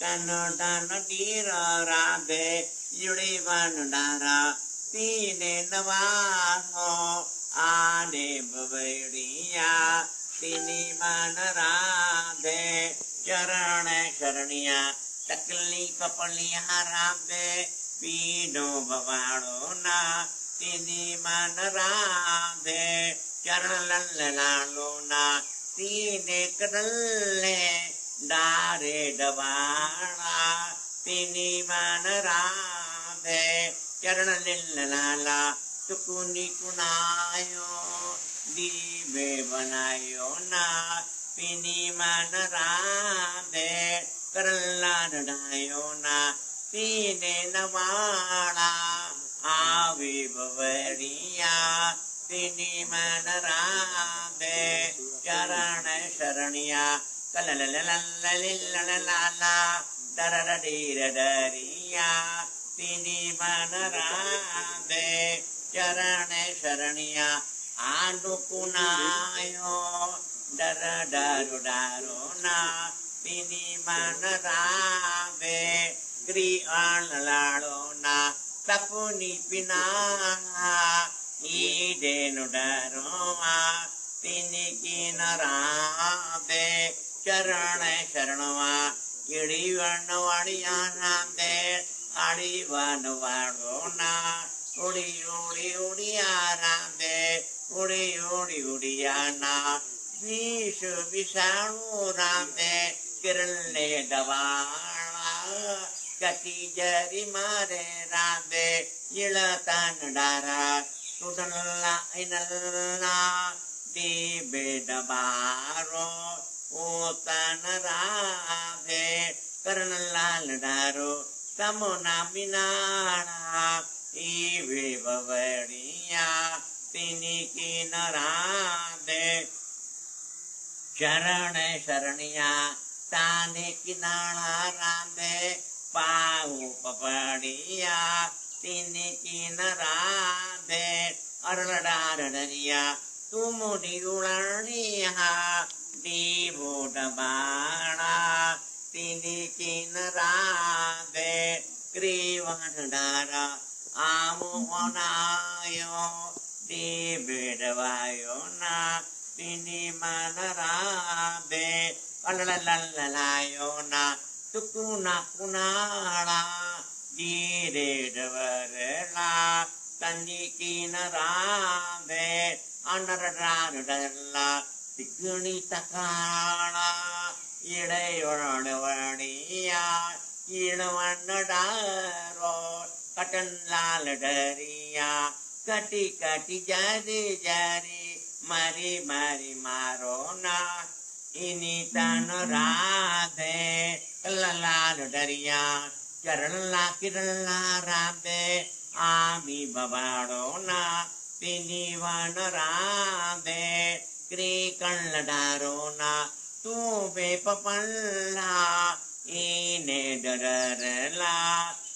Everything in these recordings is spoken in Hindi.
tan tira radhe yuri vandara tine navaho ane bhavariya tini manarade charane sharaniya takli papaliya radhe pino bhavano na tini manarade charanlallalona tine kadalle dare davana tini manarade charanlallalala tukuni kunayo dive banayo na tini manarade karaladayo na tine navana avi bhavariya tini manarade charana sharaniya kalalalalalalalala daradadiradaria tini manarade charana sharaniya anukunayo daradarudaruna tini manarade kriyalalona tapuni pinana idenodaroma tini kinarade charana sharanava idivannavadiyanande adivanavadona udi udi udiyarande udi udi udiyana vishu vishanurande kirle davana kati jari mare rande ilatanadara tudalla inalla di bedabaro utanarade karnalaladaru tamuna minana ive bhavariya tini kinarade charane sharaniya tane kinarade pau papadiya tini kinarade arladadariya tumudi ulaniya divudabana tini kinarade krivandara amuhonayo dibedavayo na tini manarade alalalalalayo na tukuna kunala diredavarela tani kinarade anaradaradala tikuni takala idayonavaniya idavannadaro katanlaladariya kati kati jari jari mari mari marona ini tanarade laladariya charala kirala rade ami babadona tini vanarade kri kanladarona tu be papalla ine dararala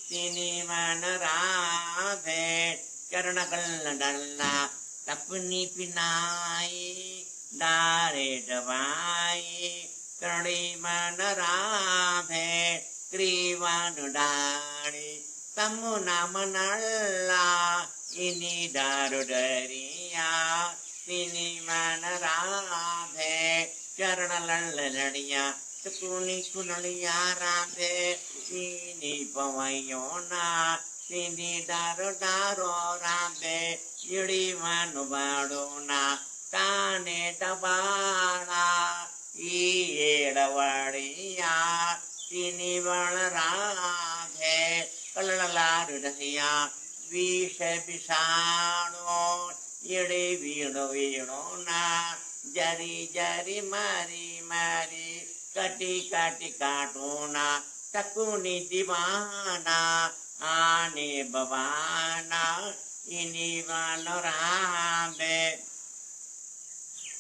tini vanarade charana kalladalla tapni pinai dare davai kari manarade krivanudari tamuna manalla ini darudariya tini manarade charanalaladiya tukuni kunaliya rade ini pavayona tini darudaro rade idivanuvadona tane tabana iyedavadiya tini valarade kalalarudaya visha visano yede vino vinona jari jari mari mari kati kati katuna takuni divana ane bhavana ini valarade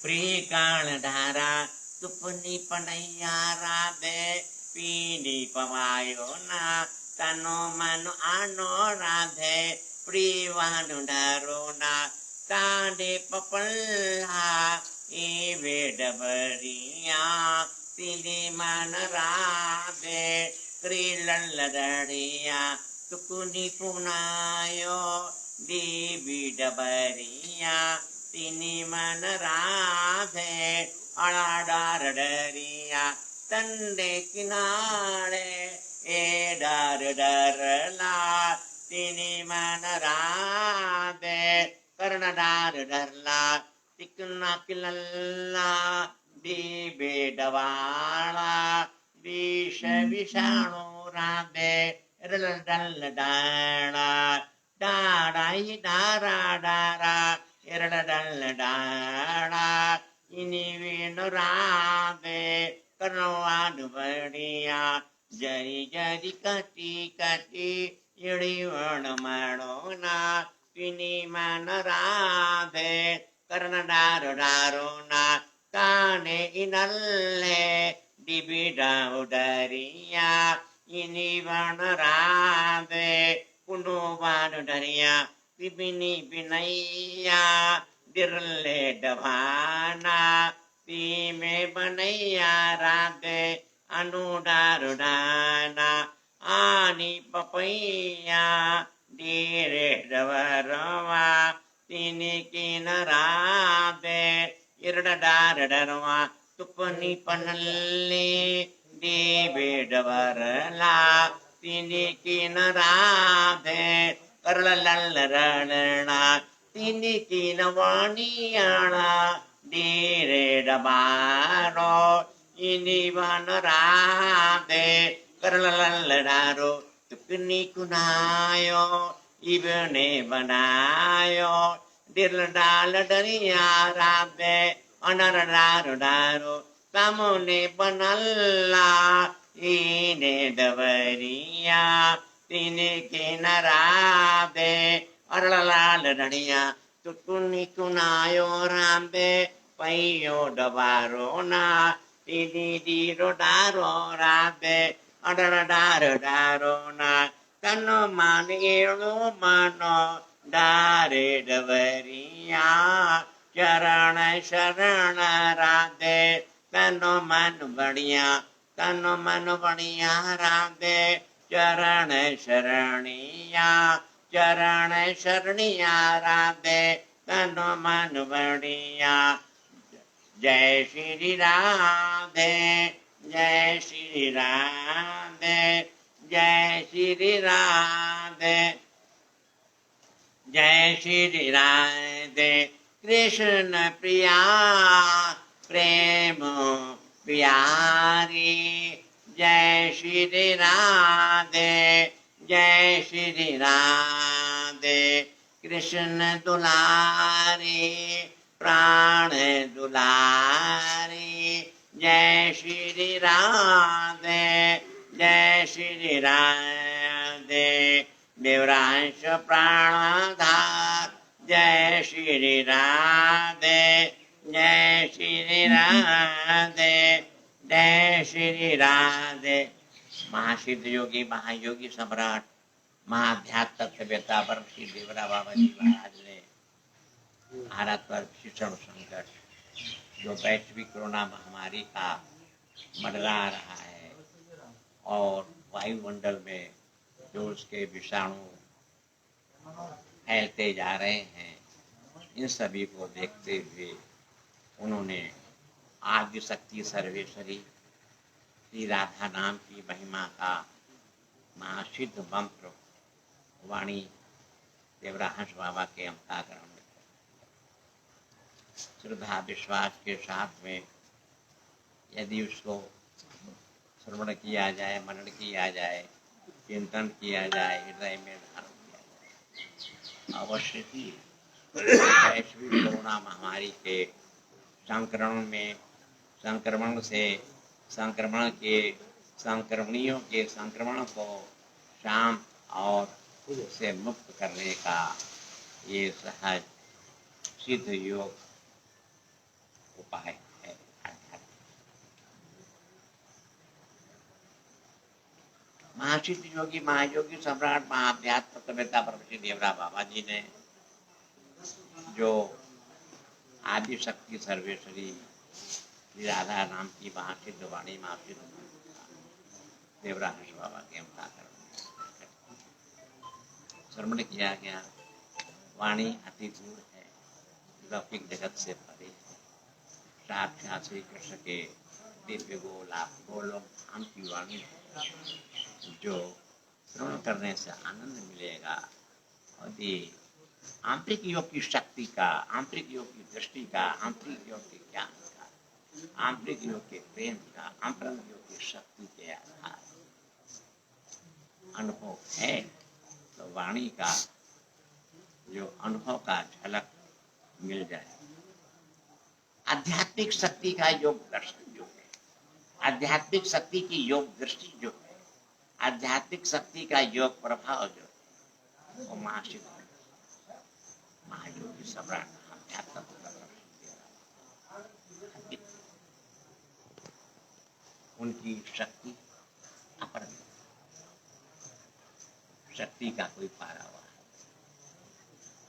prikaladara tupuni panayarade pini pavayona tano mano anorade privanundarona tade papalla ivedabariya tini manarade क्रीलल्लदड़िया Tukuni पुनायो देवी डबरिया तिनी मन राधे अड़ाडार डरिया तंडे किनारे ए डर डरला तिनी मन राधे कर्ण डार डरला तिकना किलल्ला दी बेडवाला विष विषाणु राधे रल डाणा डाड़ाई डारा डारा इरडल डाड़ा इनी वेणु राधे कर्णवाद बढ़िया जरी जरी कटी कटी इड़ी वण मणोना तिनी मन राधे कर्ण डारो डारो ना काने इनल्ले डिबिडा उडरिया इनी वण राधे कुंडो बाण डरिया पिपिनी पिनैया दिरले डभाना पी में बनैया राधे अनुडारुडाना आनी पपैया डीरे डवरवा तिनी किन राधे इरडार डरवा तुपनी पनल्ली डीबे डवरला तिनी किन राधे करलल्लरणा तिनी किन वाणियाणा डीरे डबारो इनी वन राधे करलल्लडारो तुकनी कुनायो इबने बनायो दिल डाल डरिया राधे अनरडारो डारो सामने बनल्ला इने डबरिया तिने के नराधे अरलाल डरिया तुकुनी कुनायो राधे पैयो डबारो ना तिनी डीरो डारो राधे अडर डारो डारो ना तनो मान एलो मानो डारे डबरिया चरण शरण राधे तनो मन बढ़िया तनो मन बढ़िया राधे चरण शरणिया राधे तनो मन बढ़िया जय श्री राधे जय श्री राधे जय श्री राधे जय श्री राधे कृष्ण प्रिया प्रेम प्यारी जय श्री राधे जय श्री राधे कृष्ण दुलारी प्राण दुलारी जय श्री राधे जय श्री राधे देवरांश प्राणधार जय श्री राधे जय श्री राधे जय श्री राधे। महासिद्ध योगी महायोगी सम्राट महाध्यात्म सभ्यता पर श्री देवरा बाबा जी महाराज ने भारत पर भीषण संकट जो वैश्विक कोरोना महामारी का मंडरा रहा है और वायुमंडल में जो उसके विषाणु फैलते जा रहे हैं इन सभी को देखते हुए उन्होंने आदि शक्ति सर्वेश्वरी श्री राधा नाम की महिमा का महासिद्ध मंत्र वाणी देवराहंस बाबा के अंतःकरण में श्रद्धा विश्वास के साथ में यदि उसको श्रवण किया जाए मनन किया जाए चिंतन किया जाए हृदय में धारण किया जाए अवश्य ही वैश्विक कोरोना महामारी के संक्रमण के संक्रमणियों के संक्रमण को शांत और से मुक्त करने का ये सहज सिद्ध योग उपाय है। महासिद्ध योगी महायोगी सम्राट महाध्यात्म सभ्यता पर श्री देवरा बाबा जी ने जो आदि शक्ति सर्वेश्वरी राधा नाम की महासिद्ध वाणी महासिद्ध देवराज बाबा के अंताकरण श्रवण किया गया। वाणी अति दूर है, लौकिक जगत से परे है। साक्षात श्री कृष्ण के दिव्य गोलोक धाम की वाणी है, जो श्रवण करने से आनंद मिलेगा। और ये आंतरिक योग की शक्ति का, आंतरिक योग की दृष्टि का, आंतरिक योग के ज्ञान का, आंतरिक योग के प्रेम का, आंतरिक योग की शक्ति के आधार अनुभव है। तो वाणी का जो अनुभव का झलक मिल जाए। आध्यात्मिक शक्ति का योग दर्शन जो है, आध्यात्मिक शक्ति की योग दृष्टि जो है, आध्यात्मिक शक्ति का योग प्रभाव जो है, वो महायोगी सम्राट अध्यात्म उनकी शक्ति अपरम, शक्ति का कोई पारावार,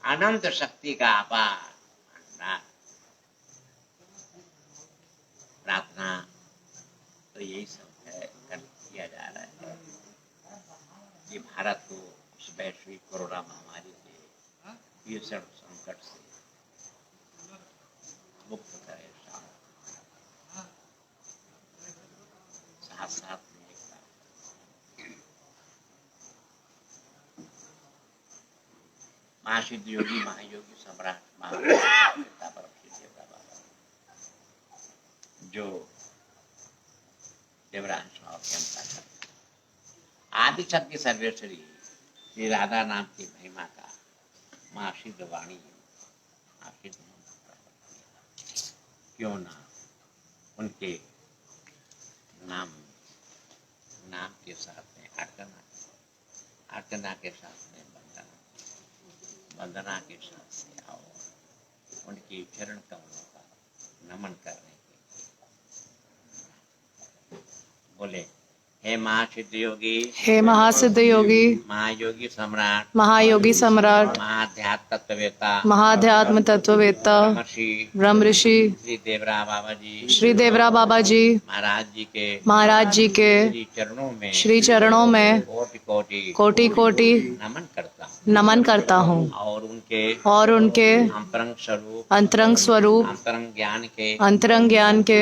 अनंत शक्ति का अपार भंडार। प्रार्थना तो यही सब है, किया जा रहा है कि भारत को इस वैश्विक कोरोना महामारी के भीषण संकट से मुक्त करे। साथ साथ में महासिद्ध योगी महायोगी सम्राट जो देवराज बाबा के अंताकरण आदि शक्ति सर्वेश्वरी श्री राधा नाम की महिमा का महासिद्ध वाणी क्यों ना उनके नाम के साथ में अर्चना के साथ में वंदना के साथ में आओ, उनकी चरण कमलों का नमन करने के बोले। हे महासिद्ध योगी, हे महासिद्ध योगी, महायोगी सम्राट, महायोगी सम्राट, महाध्यात्म तत्ववेत्ता, महाध्यात्म तत्ववेत्ता, ब्रह्म ऋषि श्री देवरा बाबा जी, श्री देवरा बाबा जी महाराज जी के श्री चरणों में कोटि कोटि नमन करता हूँ और उनके अंतरंग स्वरूप अंतरंग ज्ञान के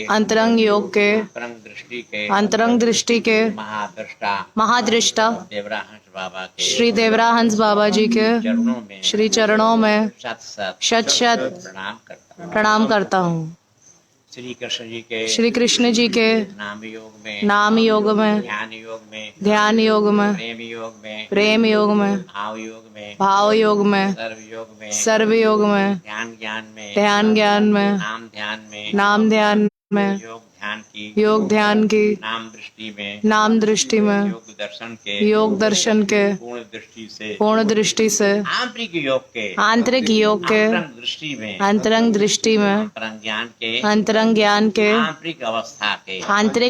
अंतरंग योग के अंतरंग दृष्टि के महादृष्टा श्री देवराहंस बाबा जी के श्री चरणों में शत शत प्रणाम करता हूँ। श्री कृष्ण जी के नाम योग में ध्यान योग में प्रेम योग में भाव योग में सर्व योग में ध्यान ज्ञान में नाम ध्यान में योग ध्यान की नाम दृष्टि में योग दर्शन के पूर्ण दृष्टि से आंतरिक योग के अंतरंग दृष्टि में अंतरंग ज्ञान के आंतरिक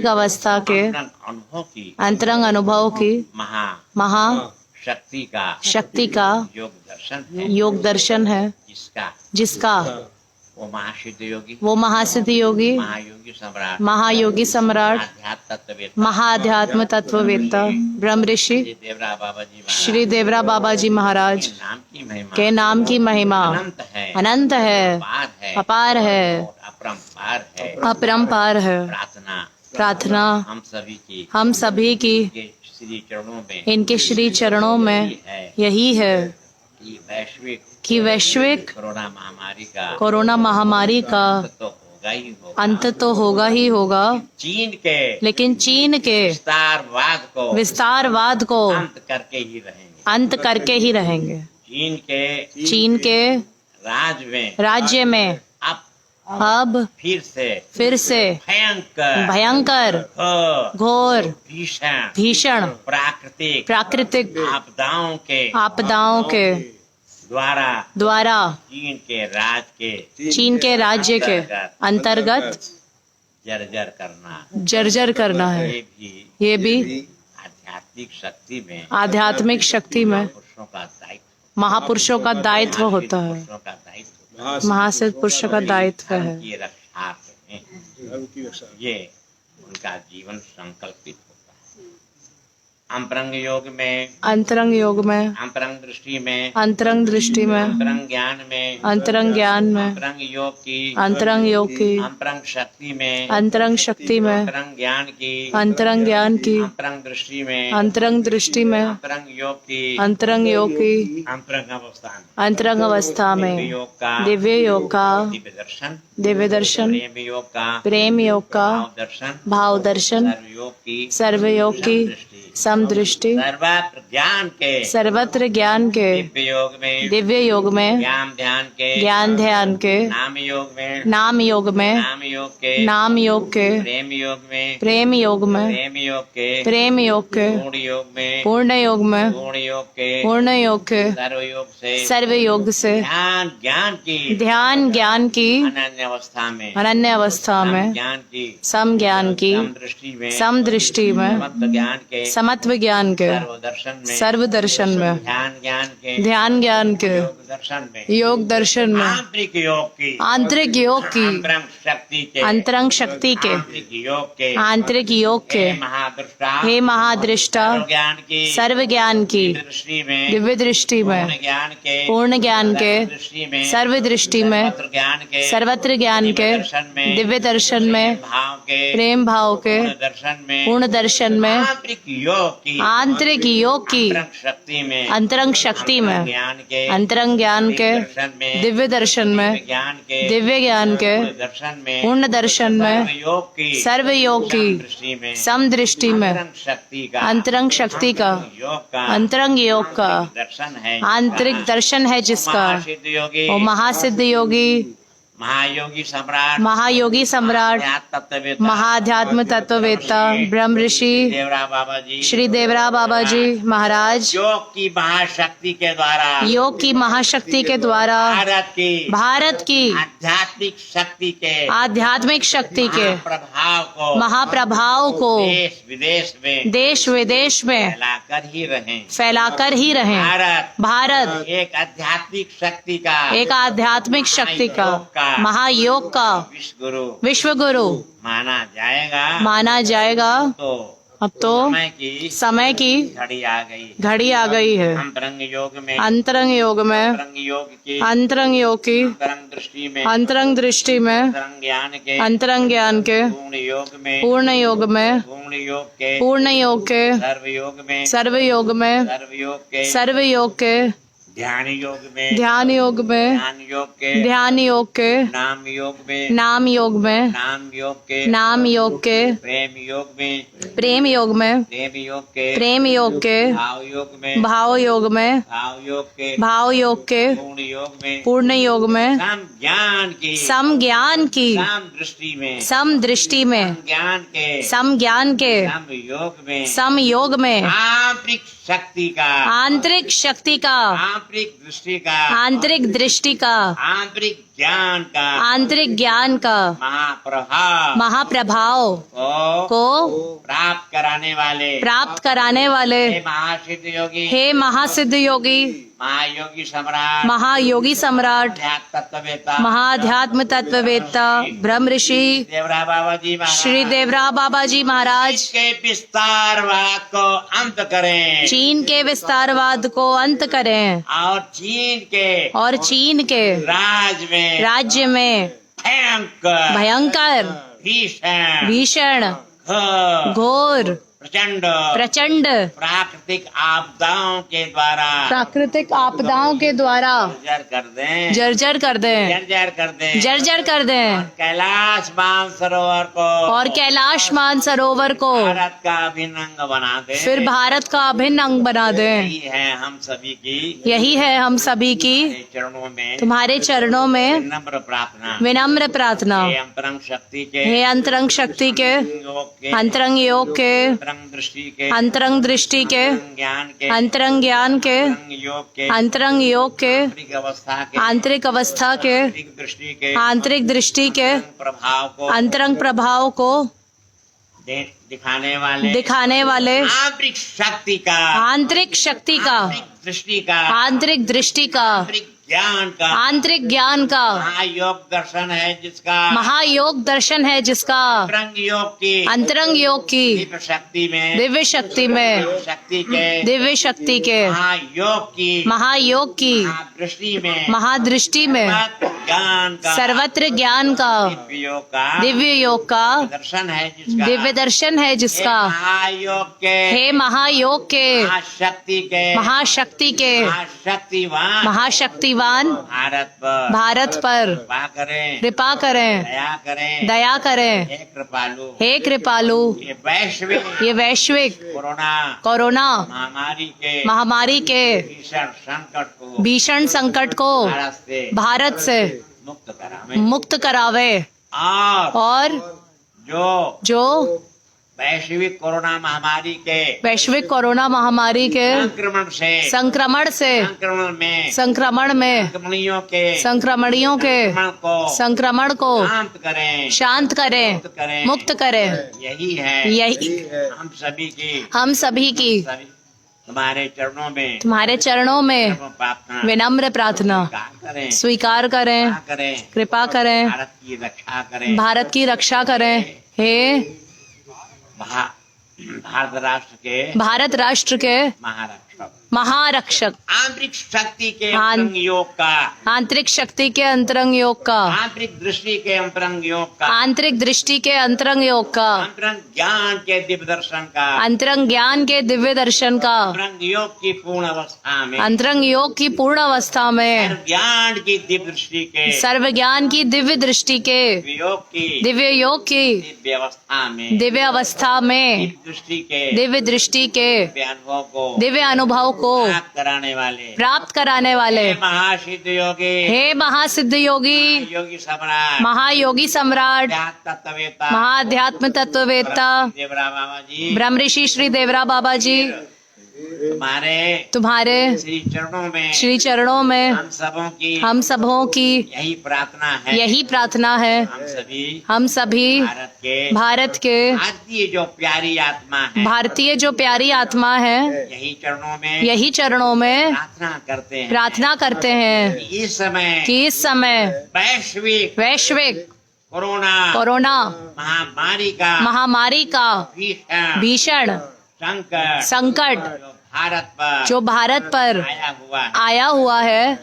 अवस्था के अंतरंग अनुभव की महा शक्ति का योग दर्शन है, जिसका वो महासिद्ध योगी महायोगी सम्राट महाध्यात्म तत्ववेत्ता ब्रह्म ऋषि श्री देवरा बाबा जी महाराज के नाम की महिमा अनंत है, अपार है, अपरंपार है। प्रार्थना हम सभी की इनके श्री चरणों में यही है कि वैश्विक कोरोना महामारी का अंत तो होगा ही होगा, लेकिन चीन के विस्तारवाद को अंत करके ही रहेंगे। चीन के राज्य में अब फिर से भयंकर घोर भीषण प्राकृतिक आपदाओं के द्वारा चीन के राज्य के अंतर्गत जर्जर करना है। ये भी आध्यात्मिक शक्ति में महापुरुषों का दायित्व होता है, महासिद्ध पुरुषों का दायित्व है। उनका जीवन संकल्पित होता है। अंतरंग योग में, अंतरंग योग में, अंतरंग दृष्टि में, अंतरंग दृष्टि में, अंतरंग ज्ञान में, अंतरंग ज्ञान में, अंतरंग योग की, अंतरंग योग की, अंतरंग शक्ति में, अंतरंग शक्ति में, अंतरंग ज्ञान की, अंतरंग ज्ञान की, अंतरंग दृष्टि में, अंतरंग दृष्टि में, अंतरंग योग की, अंतरंग योग की, अंतरंग अवस्था में, अंतरंग अवस्था दिव्य में, योग का, दिव्य योग का, दिव्य दर्शन, दिव्य दर्शन, प्रेम योग का, प्रेम योग का, भाव दर्शन, भाव दर्शन, सर्व योग की, सर्व योग की, दृष्टि, समदृष्टि, सर्वत्र ज्ञान के, सर्वत्र ज्ञान के, दिव्य योग में, दिव्य योग में, ज्ञान ध्यान के, ज्ञान ध्यान के, नाम योग में, नाम योग में, नाम योग के, नाम योग के, प्रेम योग में, प्रेम योग में, प्रेम योग के, प्रेम योग के, पूर्ण योग में, पूर्ण योग में, पूर्ण योग के, पूर्ण योग के, सर्व योग से, सर्व योग से, ध्यान ज्ञान की, ध्यान ज्ञान की, अनन्य अवस्था में, अनन्य अवस्था में, ज्ञान की, सम ज्ञान की, समदृष्टि में, समदृष्टि में, समत्व ज्ञान के, समत्व ज्ञान के, सर्वदर्शन में, सर्व दर्शन में, ध्यान ज्ञान के, ध्यान ज्ञान के, योग दर्शन में, योग दर्शन में, आंतरिक योग की, आंतरिक योग की, अंतरंग शक्ति के, अंतरंग शक्ति के, आंतरिक योग के, आंतरिक योग के, हे महादृष्टा, हे महादृष्टा, सर्व ज्ञान की, सर्व ज्ञान की, दृष्टि में, दिव्य दृष्टि में, पूर्ण ज्ञान के, पूर्ण ज्ञान के, दृष्टि में, सर्व दृष्टि में, सर्वत्र ज्ञान के, सर्वत्र ज्ञान के, दर्शन में, दिव्य दर्शन में, भाव के, प्रेम भाव के, पूर्ण दर्शन में, पूर्ण दर्शन में, आंतरिक योग की, आंतरिक योग की, अंतरंग शक्ति में, अंतरंग शक्ति में, ज्ञान के, अंतरंग ज्ञान के, दर्शन में, दिव्य दर्शन में, ज्ञान के, दिव्य ज्ञान के, पूर्ण दर्शन में, पूर्ण दर्शन में, योग की, सर्व योग की, दृष्टि में, समदृष्टि में, अंतरंग शक्ति का, अंतरंग शक्ति का, योग का, अंतरंग योग का, दर्शन है, आंतरिक दर्शन है जिसका, महासिद्ध योगी, वो महासिद्ध योगी, महायोगी सम्राट, महायोगी सम्राट, तत्ववेत्ता, महाध्यात्म तत्ववेत्ता, ब्रह्म ऋषि देवरा बाबा जी, श्री देवरा बाबा जी महाराज योग की महाशक्ति के द्वारा, योग की महाशक्ति के द्वारा भारत की आध्यात्मिक शक्ति के, आध्यात्मिक शक्ति के महाप्रभाव को देश विदेश में फैलाकर ही रहें। भारत एक आध्यात्मिक शक्ति का, एक आध्यात्मिक शक्ति का, महायोग का विश्व गुरु माना जाएगा। अब तो समय की घड़ी आ गई है। अंतरंग योग में, अंतरंग योग में, अंतरंग योग की, अंतरंग दृष्टि में, अंतरंग ज्ञान के, पूर्ण योग में, पूर्ण योग के, सर्व योग में, सर्व योग के, ध्यान योग में, ध्यान योग में, ध्यान योग के, नाम योग में, नाम योग में, नाम योग के, प्रेम योग में, प्रेम योग में, प्रेम योग के, भाव योग में, भाव योग में, भाव योग के, पूर्ण योग में, सम ज्ञान की, सम दृष्टि में, सम ज्ञान के, सम योग में, आंतरिक शक्ति का, आंतरिक शक्ति का, आंतरिक दृष्टि का, आंतरिक दृष्टि का, आंतरिक ज्ञान का, आंतरिक ज्ञान का, महाप्रभाव को प्राप्त कराने वाले हे महासिद्ध योगी, महायोगी सम्राट, महाध्यात्म तत्ववेत्ता, ब्रह्म ऋषि श्री देवरा बाबा जी महाराज के विस्तारवाद को अंत करें, चीन के विस्तारवाद को अंत करें, और चीन के राज्य में भयंकर, भीषण, घोर, प्रचंड प्राकृतिक आपदाओं के द्वारा जर्जर कर दें, जर्जर कर दें, कैलाश मानसरोवर को भारत का अभिन्न अंग बना दे, फिर भारत का अभिन्न अंग बना दें। यही है हम सभी की चरणों में, तुम्हारे चरणों में विनम्र प्रार्थना। हे अंतरंग शक्ति के, अंतरंग योग के, अंतरंग दृष्टि के, अंतरंग ज्ञान के, अंतरंग योग के, आंतरिक अवस्था के, आंतरिक दृष्टि के, अंतरंग प्रभाव को दिखाने वाले आंतरिक शक्ति का, आंतरिक शक्ति का, दृष्टि का, आंतरिक दृष्टि का, ज्ञान का, आंतरिक ज्ञान का, महायोग दर्शन है जिसका, महायोग दर्शन है जिसका, अंतरंग योग की, अंतरंग योग की, दिव्य शक्ति में, दिव्य शक्ति में, शक्ति के, दिव्य शक्ति के, महायोग की, महायोग की, महादृष्टि में, महादृष्टि में, ज्ञान का, सर्वत्र ज्ञान का, दिव्य योग का, दिव्य योग का, दर्शन है जिसका, दिव्य दर्शन है जिसका, महायोग के, हे महायोग के, महाशक्ति के, महाशक्ति के, महाशक्तिवान, महाशक्तिवान भारत पर कृपा करें, कृपा करें, दया करें, दया करें, हे कृपालु, हे कृपालु। ये ये वैश्विक कोरोना महामारी के महामारी के भीषण संकट को भारत से मुक्त करावे और जो वैश्विक कोरोना महामारी के वैश्विक कोरोना महामारी के संक्रमण से संक्रमण में संक्रमणियों के संक्रमण को शांत करें, मुक्त करें। यही हम सभी की तुम्हारे चरणों में विनम्र प्रार्थना स्वीकार करें, कृपा करें, भारत की रक्षा करें। हे भारत राष्ट्र के महारक्षक, आंतरिक शक्ति के अंतरंग योग का, आंतरिक शक्ति के अंतरंग योग का, आंतरिक दृष्टि के अंतरंग योग का, आंतरिक दृष्टि के अंतरंग योग का, अंतरंग ज्ञान के दिव्य दर्शन का, अंतरंग ज्ञान के दिव्य दर्शन का, अंतरंग योग की पूर्ण अवस्था में, अंतरंग योग की पूर्ण अवस्था में, ज्ञान की दिव्य दृष्टि के, सर्व ज्ञान की दिव्य दृष्टि के, दिव्य योग की दिव्य अवस्था में, दिव्य अवस्था में, दिव्य दृष्टि के दिव्य अनुभव को प्राप्त कराने वाले महासिद्ध योगी, हे महासिद्ध योगी, योगी सम्राट, महायोगी सम्राट, तत्ववेत्ता, महाध्यात्म तत्ववेत्ता देवरा बाबा जी, ब्रह्म ऋषि श्री देवरा बाबा जी, तुम्हारे श्री चरणों में हम सबों की यही प्रार्थना है। हम सभी भारत के भारतीय जो प्यारी आत्मा है यही चरणों में प्रार्थना करते हैं कि इस समय वैश्विक कोरोना महामारी का भीषण संकट जो भारत पर आया हुआ है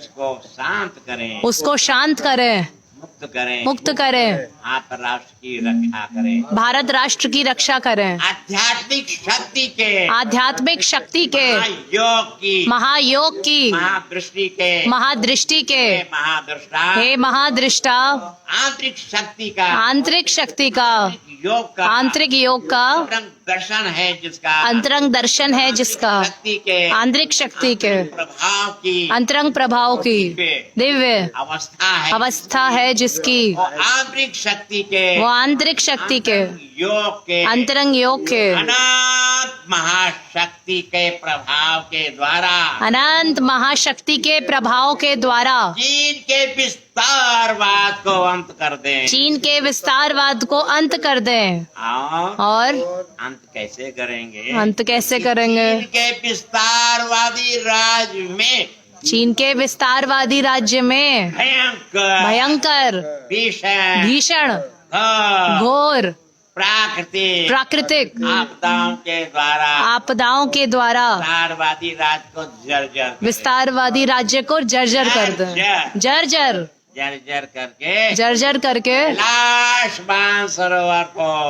उसको शांत करें, मुक्त करें, भारत राष्ट्र की रक्षा करें, आध्यात्मिक शक्ति के महायोग की महादृष्टि के हे महादृष्टा, आंतरिक शक्ति का आंतरिक योग का अंतरंग दर्शन है जिसका आंतरिक शक्ति के अंतरंग प्रभाव की दिव्य अवस्था है जिसकी वो आंतरिक शक्ति के अंतरंग योग के महाशक्ति के प्रभाव के द्वारा अनंत महाशक्ति के प्रभाव के द्वारा चीन के विस्तारवाद को अंत कर दें, चीन के विस्तारवाद को अंत कर दें। और अंत कैसे करेंगे? अंत कैसे करेंगे? चीन के विस्तारवादी राज्य में चीन के विस्तारवादी राज्य में भयंकर भीषण घोर प्राकृतिक आपदाओं के द्वारा विस्तारवादी राज्य को जर्जर कर दे, जर्जर करके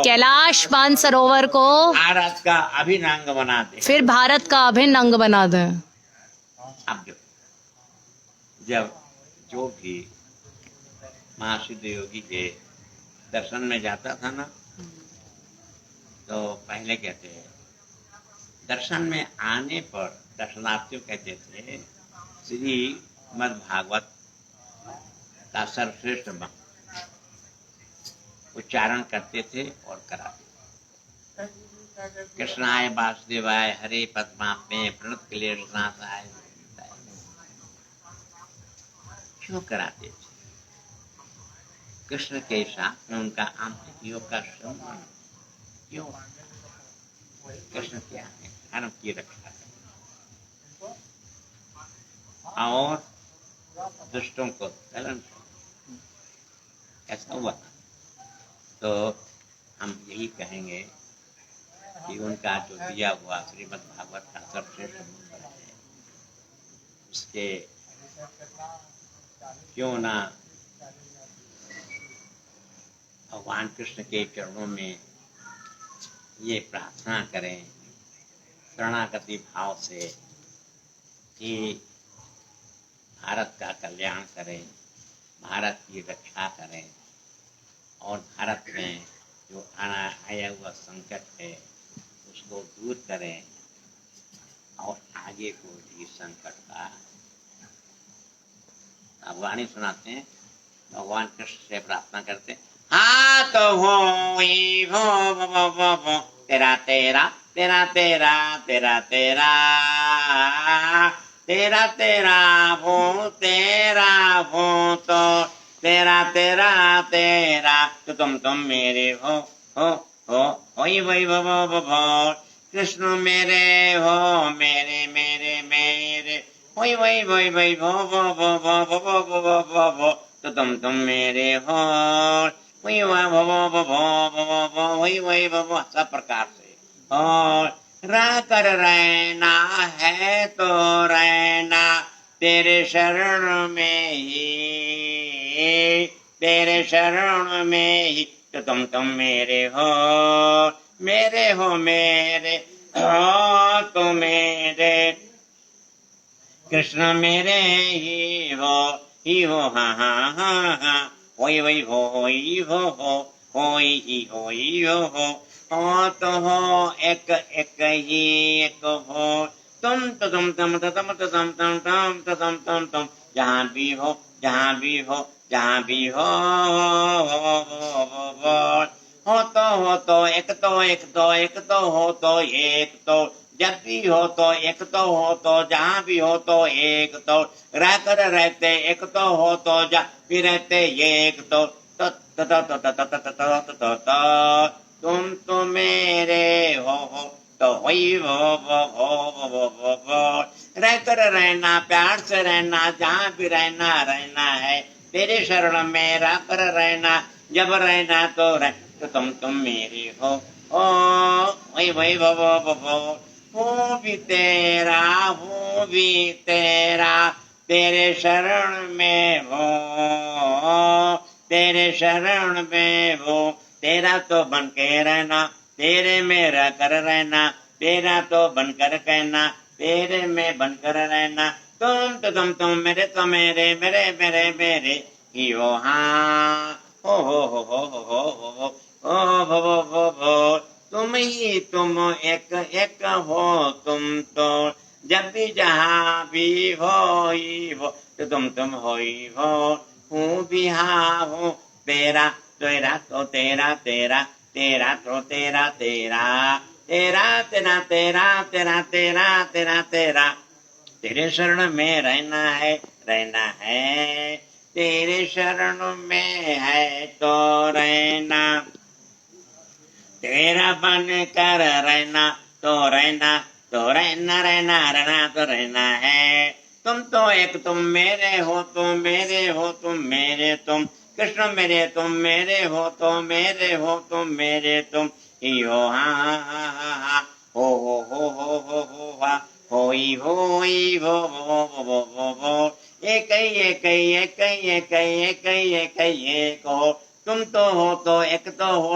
कैलाश बांध सरोवर को भारत का अभिन्न अंग बना दे, फिर भारत का अभिन्न अंग बना दे। अब जब जो भी महासिद्ध योगी के दर्शन में जाता था ना, तो पहले कहते हैं दर्शन में आने पर दर्शनार्थियों कहते थे श्री मद् भागवत का सर्वश्रेष्ठ उच्चारण करते थे और कराते। कृष्णाय वासुदेवाय हरे पद्मात्मे प्रणत क्लेशनाशाय क्यों कराते थे? कृष्ण के साथ में उनका आंतरिक योग का संबंध क्यों? कृष्ण क्या है? धर्म की रक्षा करें और दुष्टों को दलन ऐसा हुआ। तो हम यही कहेंगे कि उनका जो दिया हुआ श्रीमद् भागवत का सर्वश्रेष्ठ मंत्र है, उसके क्यों ना भगवान कृष्ण के चरणों में ये प्रार्थना करें शरणागति भाव से कि भारत का कल्याण करें, भारत की रक्षा करें और भारत में जो आया हुआ संकट है उसको दूर करें और आगे को भी संकट का भगवान सुनाते हैं। भगवान कृष्ण से प्रार्थना करते, हाँ तो हो तेरा तेरा तेरा तेरा तेरा तेरा तेरा तेरा हो तो तेरा तेरा तेरा तो तुम मेरे हो वही वही भो कृष्ण मेरे हो मेरे मेरे मेरे वही वही वही वही भो तो तुम मेरे हो वही वही वही सब प्रकार से। और रह कर रहना है तो रहना तेरे शरण में ही, तेरे शरण में ही तो तुम मेरे हो मेरे हो मेरे हो तो मेरे कृष्ण मेरे ही हो हाँ हाँ हाँ हाँ वही वही हो तो हो एक एक ही एक हो तुम तो तुम जहाँ भी हो जहाँ भी हो जहाँ भी हो तो एक तो एक तो एक तो हो तो एक तो जब भी हो तो एक तो हो तो जहाँ भी हो तो एक तो रहकर रहते एक तो हो तो जहाँ भी रहते एक तो तुम तो मेरे हो तो वही रहकर रहना प्यार से रहना जहाँ भी रहना रहना है तेरे शरण में रहकर रहना जब रहना तो रह तो तुम मेरे हो वही वही हूँ भी तेरा तेरे शरण में हो तेरे शरण में हो तेरा तो बन के रहना तेरे में रह कर रहना तेरा तो बनकर कहना तेरे में बनकर रहना तुम मेरे तो मेरे मेरे मेरे मेरे ही हो हाँ हो तुम ही तुम एक एक हो तुम तो जब भी जहाँ भी हो तो तुम हो ही हो हूँ भी हाँ हूँ तेरा तेरा तो तेरा तेरा तेरा तो तेरा तेरा तेरा तेरा तेरा तेरा तेरा तेरा तेरा तेरे शरण में रहना है तेरे शरण में है तो रहना तेरा बन कर रहना तो रहना रहना रहना तो रहना है तुम तो एक तुम मेरे हो तुम मेरे हो तुम मेरे तुम कृष्ण मेरे तुम मेरे हो तो मेरे हो तुम मेरे तुम ही हो हाँ हो एक हो तुम तो हो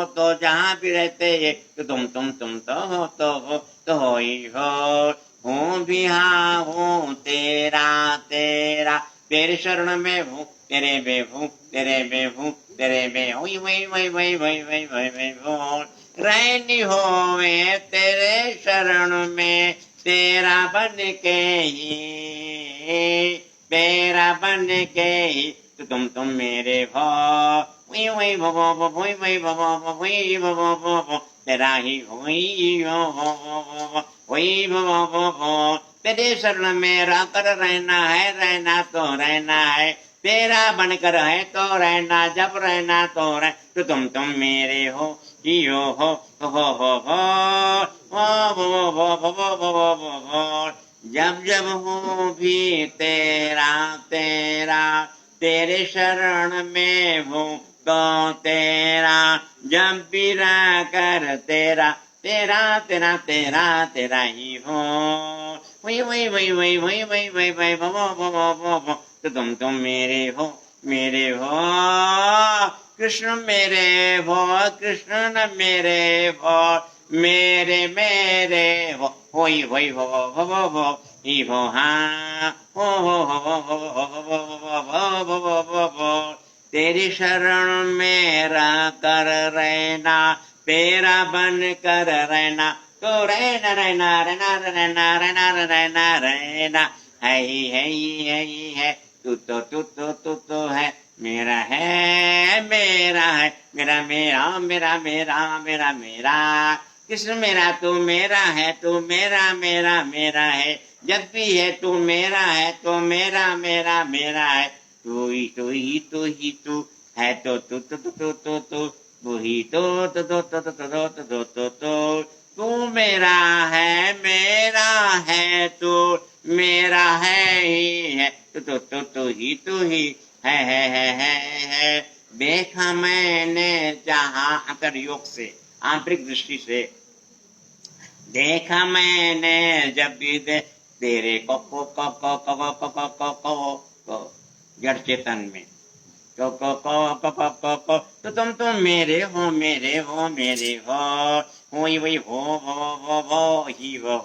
तो जहाँ भी रहते ये तो तुम तो हो ही हो हूँ भी हाँ हूँ तेरा तेरा तेरे शरण में हूँ तेरे में हूँ तेरे में हूँ तेरे में वही वही वही वही वही वही वही वही हो रहनी हो मैं तेरे शरण में तेरा बन के ही तेरा बन के ही तो तुम मेरे हो वही वही वही वही वही तेरा ही वही वही तेरे शरण में रहकर रहना तो रहना है तेरा बनकर है तो रहना जब रहना तो रह तो तुम मेरे हो ही हो जब जब हूँ भी तेरा तेरा, तेरे शरण में हूँ तो तेरा, जब भी रह कर तेरा तेरा तेरा तेरा तेरा ही हो। वही वही वही वही वही वही वही वही वो तो तुम मेरे हो कृष्ण मेरे हो, कृष्ण मेरे हो, मेरे मेरे हो, होई होई हो ही हो, हाँ हो। तेरी शरण में रह कर रहना, तेरा बन कर रहना, तो रहना रहना रहना रहना रहना रहना रहना है ही है, तू तो है, मेरा है मेरा है, मेरा मेरा मेरा मेरा मेरा मेरा, कृष्ण मेरा तू मेरा है, तू मेरा मेरा मेरा है, जब भी है तू मेरा है, तो मेरा मेरा मेरा है, तू ही तू ही तू ही तू है, तो तू तू तू तू तू तू तू ही तो तू मेरा है तू मेरा है ही है, तू ही है। देखा मैंने जहाँ अंतर्योग से, आंतरिक दृष्टि से देखा मैंने, जब भी तेरे को जड़ चेतन में तो तुम मेरे हो वही वही हो ही हो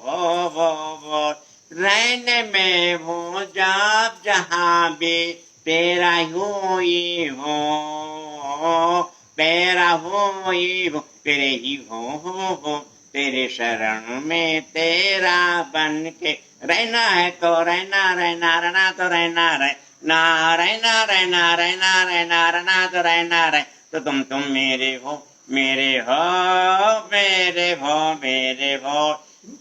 रहने में हो, जब जहाँ भी तेरा ही हो, तेरा हो तेरे ही हो, तेरे शरण में तेरा बन के रहना है, तो रहना रहना रहना तो रहना रह ना रहना रहना रहना रहना रहना तो रहना रह, तो तुम मेरे हो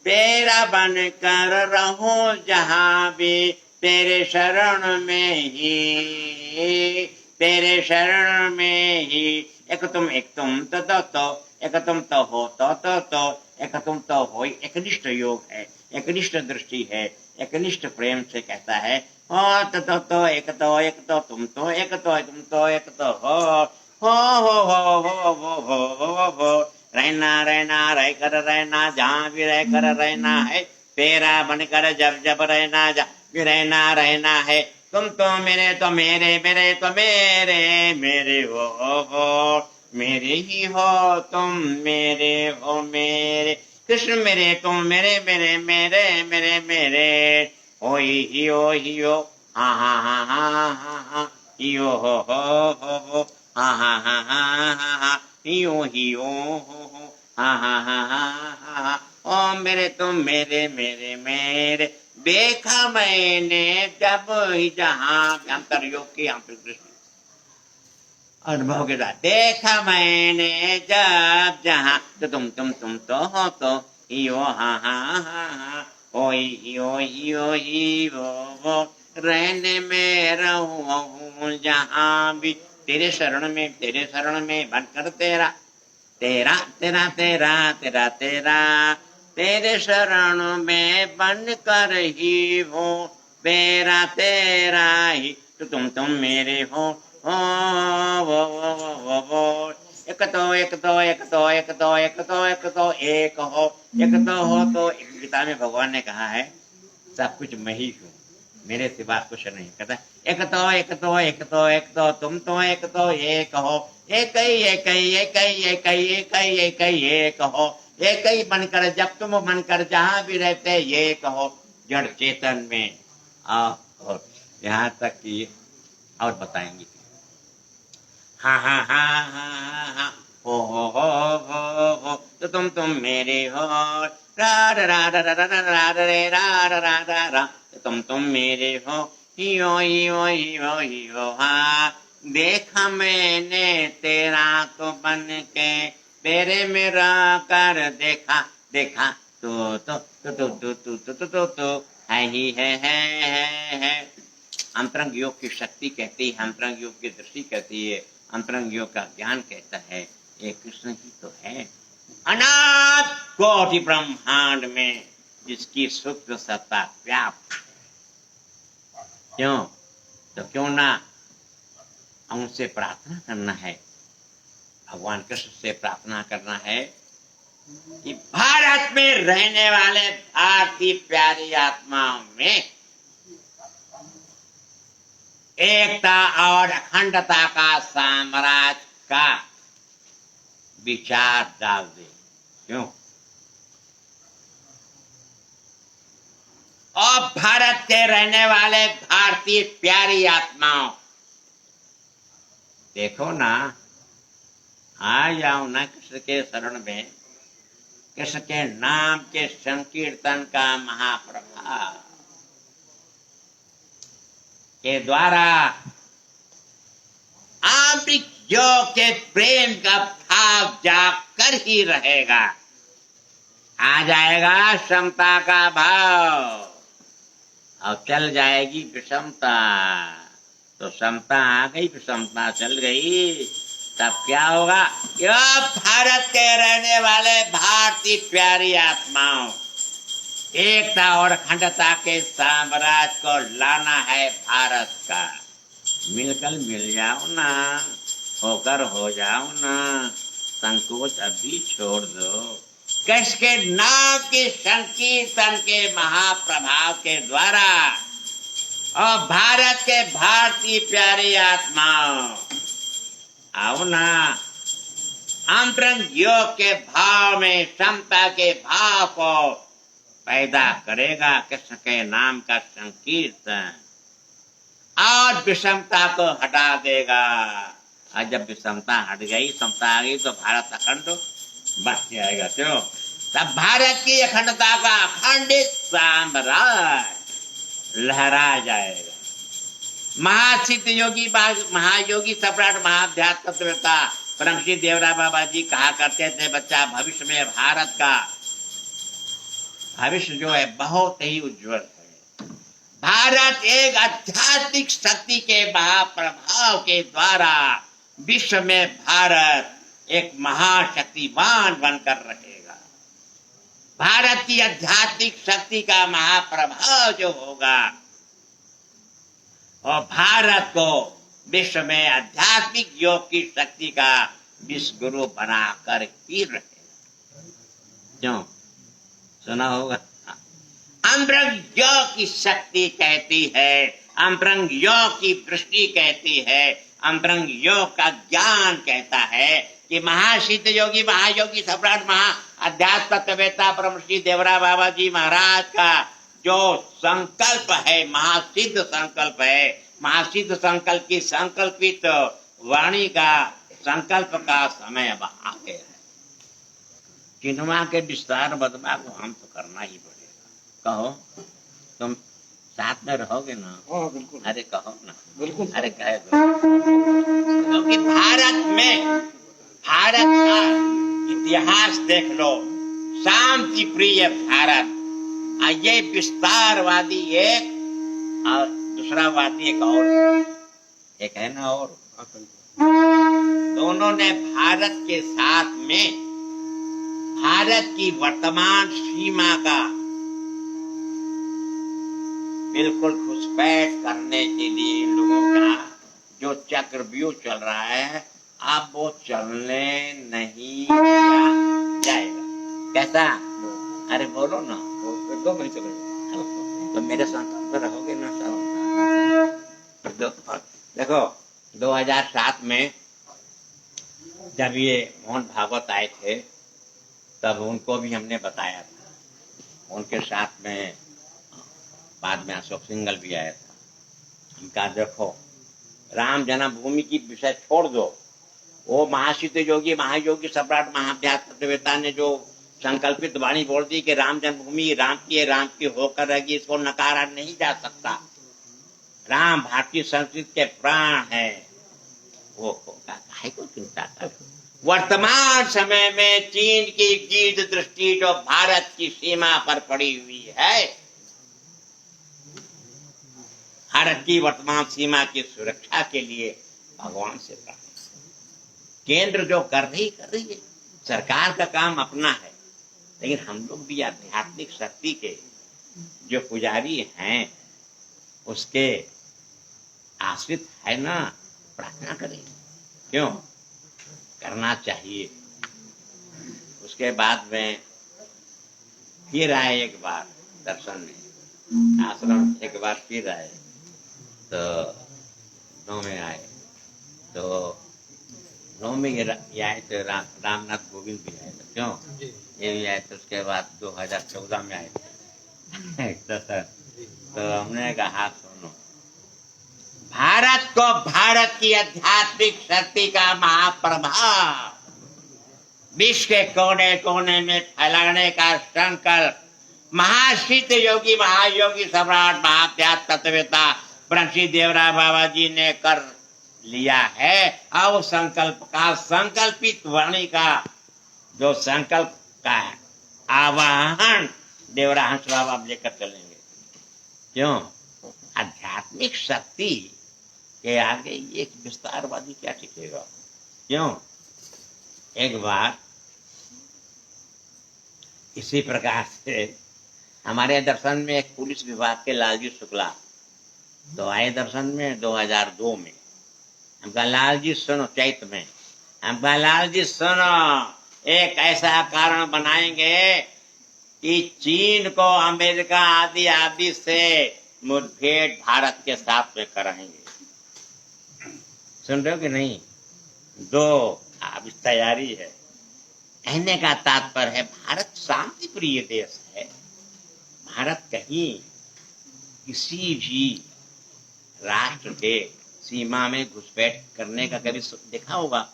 तेरा बन कर रहो जहाँ भी, तेरे शरण में ही, तेरे शरण में ही, एक तुम तो एक तुम तो हो तो एक तुम तो हो, एकनिष्ठ योग है, एकनिष्ठ दृष्टि है, एकनिष्ठ प्रेम से कहता है हो तो एक तो तुम तो एक तो तुम तो एक तो हो रहना रहना रह कर रहना, जहाँ भी रह कर रहना है, तेरा बनकर जब जब रहना, जब भी रहना रहना है, तुम तो मेरे तो मेरे मेरे तो मेरे मेरे हो मेरे ही हो, तुम मेरे हो मेरे, कृष्ण मेरे तुम मेरे मेरे मेरे मेरे मेरे हो ही हो हा हा हा हा हा हा हो हा हा हा हा हा हो हा हा हा हा हा ओ मेरे तुम मेरे मेरे मेरे, देखा मैंने जब ही जहाँ अंतर्योग की आंतरिक दृष्टि अनुभव के साथ, देखा मैंने जब जहाँ, तो तुम तो हो तो यो हा हा हा हा ओ वो रहने में रहूं जहाँ भी, तेरे शरण में बनकर तेरा तेरा तेरा तेरा तेरा तेरा, तेरे शरण में बनकर ही हो, तेरा तेरा ही, तो तुम मेरे हो वो एक हो तो गीता में भगवान ने कहा है सब कुछ मैं ही हूँ, मेरे सिवा कुछ नहीं। कहता एक तो तुम तो एक हो, एक ही बनकर, जब तुम बनकर जहाँ भी रहते एक हो, जड़ चेतन में और यहाँ तक कि और बताएंगे हा हा हा हा हा हो तो तुम मेरे हो रा रा रा रा रा रा रा रा रा रा रा, तुम मेरे हो ही हो हा, देखा मैंने तेरा तो बन के, तेरे में रह कर देखा तो है ही है। अंतरंग योग की शक्ति कहती है, अंतरंग योग की दृष्टि कहती है, अंतरंग योग का ज्ञान कहता है, ये कृष्ण ही तो है। अनाथ कोटि ब्रह्मांड में जिसकी सुप्त सत्ता व्याप्त है। क्यों? तो क्यों ना उनसे प्रार्थना करना है, भगवान कृष्ण से प्रार्थना करना है कि भारत में रहने वाले भारतीय प्यारी आत्माओं में एकता और अखंडता का साम्राज्य का विचार डाल दे। क्यों? और भारत के रहने वाले भारतीय प्यारी आत्माओं, देखो ना, आ जाओ ना कृष्ण के शरण में, कृष्ण के नाम के संकीर्तन का महाप्रभाव के द्वारा आंतरिक योग के प्रेम का भाव जाकर ही रहेगा। आ जाएगा समता का भाव और चल जाएगी विषमता। तो समता आ गई, विषमता चल गई, तब क्या होगा? यह भारत के रहने वाले भारतीय प्यारी आत्माओं, एकता और अखंडता के साम्राज्य को लाना है भारत का। मिलकर मिल जाओ ना, होकर हो जाओ ना, संकोच अभी छोड़ दो। कृष्ण के नाम के संकीर्तन के महाप्रभाव के द्वारा और भारत के भारतीय प्यारे आत्माओं, आओ ना, अंतरंग योग के भाव में समता के भाव को पैदा करेगा कृष्ण के नाम का संकीर्तन, और विषमता को हटा देगा। और जब विषमता हट गई, समता आ गई, तो भारत अखंड बच जाएगा। क्यों? तब भारत की अखंडता का अखंडित साम्राज्य लहरा जाएगा। महासिद्ध योगी महायोगी सम्राट महाध्यात्म तत्ववेत्ता परम श्री देवरा बाबा जी कहा करते थे, बच्चा, भविष्य में भारत का भविष्य जो है बहुत ही उज्जवल है। भारत एक आध्यात्मिक शक्ति के महाप्रभाव के द्वारा विश्व में भारत एक महाशक्तिवान बनकर रहेगा। भारत की आध्यात्मिक शक्ति का महाप्रभाव जो होगा, और भारत को विश्व में आध्यात्मिक योग की शक्ति का विश्व गुरु बनाकर ही रहेगा। क्यों? सुना होगा, अंतरंग योग की शक्ति कहती है, अंतरंग योग की दृष्टि कहती है, अंतरंग योग का ज्ञान कहता है कि महासिद्ध योगी महायोगी सम्राट महा अध्यात्म तत्ववेत्ता परम श्री देवरा बाबा जी महाराज का जो संकल्प है, महासिद्ध संकल्प है, महासिद्ध संकल्प की संकल्पित वाणी का संकल्प का समय अब आ गया है। चिन्मा के विस्तार बदमा को हम तो करना ही पड़ेगा। कहो, तुम साथ में रहोगे ना? बिल्कुल। अरे कहो ना, बिल्कुल। अरे कह दो, क्योंकि भारत में, भारत का इतिहास देख लो, शांति प्रिय भारत, ये विस्तारवादी एक और दूसरा वादी एक और, एक है ना, और दोनों ने भारत के साथ में भारत की वर्तमान सीमा का बिल्कुल घुसपैठ करने के लिए इन लोगों का जो चक्रव्यूह चल रहा है, अब वो चलने नहीं जाएगा। कैसा? अरे बोलो ना, एकदम नहीं चलेगा। तो मेरे साथ रहोगे ना सब? देखो 2007 में जब ये मोहन भागवत आए थे, तब उनको भी हमने बताया था। उनके साथ में बाद में अशोक सिंघल भी आया था। उनका देखो, राम जन्मभूमि की विषय छोड़ दो, वो महासिद्ध योगी महायोगी सम्राट महाध्यात्म तत्ववेत्ता ने जो संकल्पित वाणी बोल दी कि राम जन्मभूमि राम की होकर रहेगी, इसको नकारा नहीं जा सकता। राम भारतीय संस्कृति के प्राण है, वो होगा, काहे को चिंता कर। वर्तमान समय में चीन की गीध दृष्टि जो भारत की सीमा पर पड़ी हुई है, भारत की वर्तमान सीमा की सुरक्षा के लिए भगवान से प्रार्थना। केंद्र जो कर रही है, सरकार का काम अपना है, लेकिन हम लोग भी आध्यात्मिक शक्ति के जो पुजारी हैं उसके आश्रित है ना, प्रार्थना करें। क्यों करना चाहिए। उसके बाद में फिर आए एक बार दर्शन में, आश्रम एक बार फिर आए तो 9 में आए, तो 9 में ये आए तो रामनाथ गोविंद भी आए थे। क्यों ये भी आए थे। उसके बाद 2014 में आए थे तो हमने कहा सुनो, भारत को भारत की आध्यात्मिक शक्ति का महाप्रभाव विश्व के कोने कोने में फैलाने का संकल्प महासिद्ध योगी महायोगी सम्राट महात्याग तत्ववेता ब्रह्मश्री देवराय बाबा जी ने कर लिया है। और संकल्प का संकल्पित वाणी का जो संकल्प का है आवाहन देवराय हंस बाबा लेकर चलेंगे। क्यों आध्यात्मिक शक्ति के आगे एक विस्तारवादी क्या टिकेगा। क्यों एक बार इसी प्रकार से हमारे दर्शन में एक पुलिस विभाग के लालजी शुक्ला तो आए दर्शन में 2002 में। हमका लालजी सुनो, चैत में हमका लालजी सुनो, एक ऐसा कारण बनाएंगे कि चीन को अमेरिका आदि आदि से मुठभेड़ भारत के साथ में कराएंगे। सुन रहे हो कि नहीं? 2 अब तैयारी है। कहने का तात्पर्य है भारत शांति प्रिय देश है। भारत कहीं किसी भी राष्ट्र के सीमा में घुसपैठ करने का कभी देखा होगा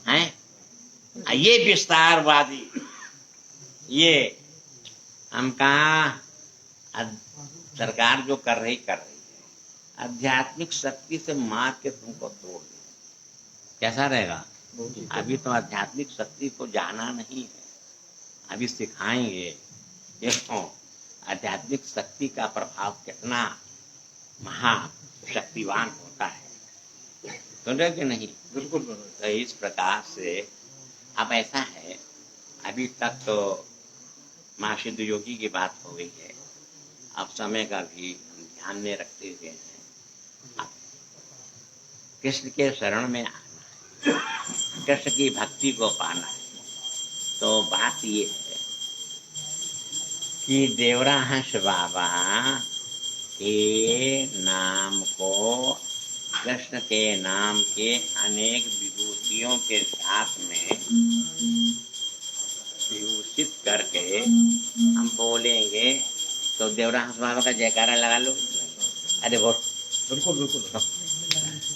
हैं? ये विस्तारवादी ये हम कहा सरकार जो कर रही है आध्यात्मिक शक्ति से मार के तुमको तोड़ दे, कैसा रहेगा? अभी तो आध्यात्मिक शक्ति को जाना नहीं है, अभी सिखाएंगे देखो आध्यात्मिक शक्ति का प्रभाव कितना महाशक्तिवान होता है। सुन रहे कि नहीं? बिल्कुल। तो इस प्रकार से अब ऐसा है, अभी तक तो महासिद्ध योगी की बात हो गई है, अब समय का भी हम ध्यान में रखते हुए हैं। अब कृष्ण के शरण में आना है, कृष्ण की भक्ति को पाना है। तो बात ये है कि देवरा हंस बाबा के नाम को कृष्ण के नाम के अनेक विभूतियों के साथ में विभूषित करके हम बोलेंगे तो देवरा हंस बाबा का जयकारा लगा लो। अरे बोल। बिल्कुल बिल्कुल।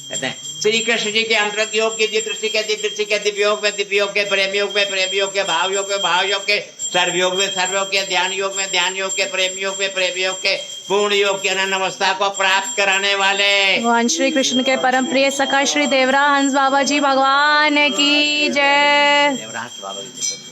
कहते हैं श्री कृष्ण जी के अंतरंग योग की दिव्य दृष्टि के दिव्य दृष्टि के दिव्य योग में दिव्य योग के प्रेम योग में प्रेम योग के भाव योग में भाव योग के सर्व योग में सर्व योग के ध्यान योग में ध्यान योग के प्रेम योग में प्रेम योग के पूर्ण योग की अनंत अवस्था को प्राप्त कराने वाले भगवान श्री कृष्ण के परम प्रिय सखा श्री देवरा हंस बाबा जी भगवान की जय। देवरा हंस बाबा जी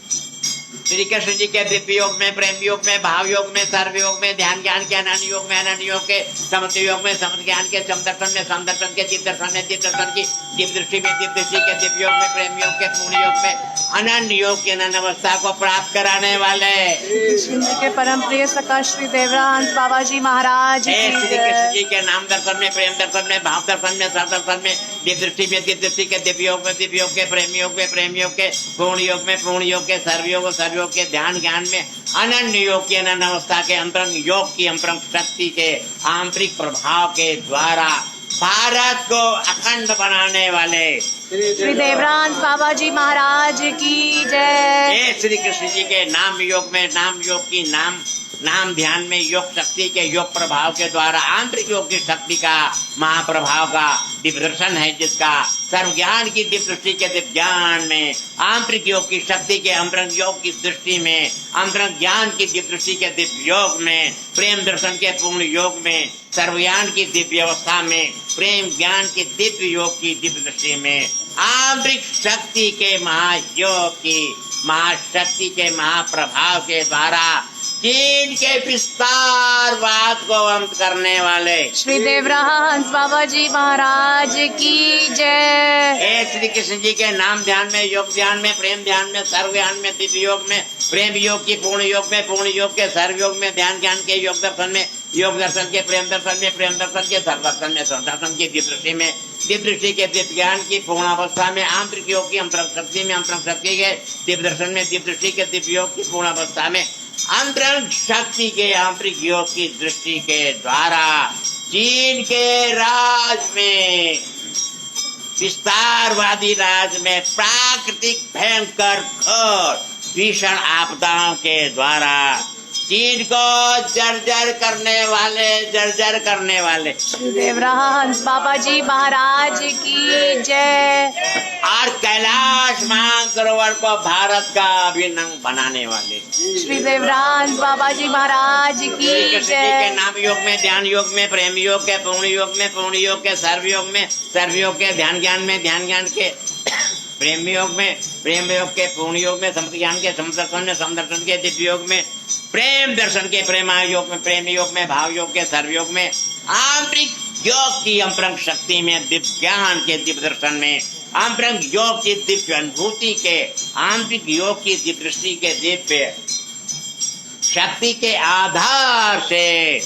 श्री कृष्ण जी के दिव्य योग में प्रेम योग में भाव योग में सर्व योग में ध्यान ज्ञान के अनन्य योग में अनन्य योग के समत्व योग में समत्व ज्ञान के समदर्शन में समदर्शन के दिव्य दर्शन में दिव्य दर्शन की दिव्य दृष्टि में दिव्य दृष्टि के दिव्य योग में प्रेम योग के पूर्ण योग में अनन्य योग की अनन्य अवस्था को प्राप्त कराने वाले कृष्ण जी के परम प्रिय सखा श्री देवरा हंस बाबा जी महाराज की श्री जय। कृष्ण जी के नाम दर्शन में प्रेम दर्शन में भाव दर्शन में सर्व दर्शन में दिव्य दृष्टि में दिव्य दृष्टि के दिव्य योग में दिव्य योग के प्रेम योग में प्रेम योग के पूर्ण योग में पूर्ण योग के सर्व योग के ध्यान ज्ञान में अनन्य योग की अनन्य अवस्था के अंतरंग योग की अंतरंग शक्ति के आंतरिक प्रभाव के द्वारा भारत को अखंड बनाने वाले श्री देवरांश बाबा जी महाराज की जय। श्री कृष्ण जी के नाम योग में नाम योग की नाम ध्यान में योग शक्ति के योग प्रभाव के द्वारा आंतरिक योग की शक्ति का महाप्रभाव का दिव्य दर्शन है, जिसका सर्व ज्ञान की दिव्य दृष्टि के दिव्य ज्ञान में आंतरिक योग की शक्ति के अंतरंग योग की दृष्टि में अंतरंग ज्ञान की दिव्य दृष्टि के दिव्य योग में प्रेम दर्शन के पूर्ण योग में सर्वज्ञान की दिव्य अवस्था में प्रेम ज्ञान की दिव्य योग की दिव्य दृष्टि में आंतरिक शक्ति के महायोग की महाशक्ति के महाप्रभाव के द्वारा चीन के विस्तारवाद को अंत करने वाले श्री देवराहा हंस बाबा जी महाराज की जय। हे श्री कृष्ण जी के नाम ध्यान में, योग ध्यान में, प्रेम ध्यान में, सर्व ध्यान में, दिव्य योग में, प्रेम योग की पूर्ण योग में, पूर्ण योग के सर्व योग में, ध्यान ज्ञान के योग दर्शन में, योग दर्शन के प्रेम दर्शन में, प्रेम दर्शन के सर्व दर्शन में, सर्व दर्शन की दिव्य दृष्टि में, दिव्य दृष्टि के दिव्य ज्ञान की पूर्ण अवस्था में, आंतरिक योग की अंतरंग शक्ति में, अंतरंग शक्ति के दिव्य दर्शन में, दिव्य दृष्टि के दिव्य योग की पूर्ण अवस्था में, अंतरंग शक्ति के आंतरिक योग की दृष्टि के द्वारा चीन के राज में, विस्तारवादी राज में, प्राकृतिक भयंकर घोर भीषण आपदाओं के द्वारा चीन को जर्जर करने वाले श्री देवराहा हंस बाबा जी महाराज की जय। और कैलाश मानसरोवर को भारत का अभिन्न बनाने वाले श्री देवराहा हंस बाबा जी महाराज की कृष्ण जी जय। के नाम योग में, ध्यान योग में, प्रेम योग के पूर्ण योग में, पूर्ण योग के सर्व योग में, सर्व योग के ध्यान ज्ञान में, ध्यान ज्ञान के प्रेम योग में, प्रेम योग के पूर्ण योग में, समझ ज्ञान के समदर्शन में, समदर्शन के दिव्य योग में, प्रेम दर्शन के प्रेमा योग में, प्रेम योग में, भाव योग के सर्व योग में, आंतरिक योग की अंतरंग शक्ति में, दिव्य ज्ञान के दिव्य दर्शन में, आंतरिक योग की दिव्य अनुभूति के, आंतरिक योग की दिव्य दृष्टि के दिव्य शक्ति के आधार से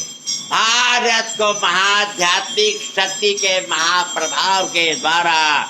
भारत को महाध्यात्मिक शक्ति के महाप्रभाव के द्वारा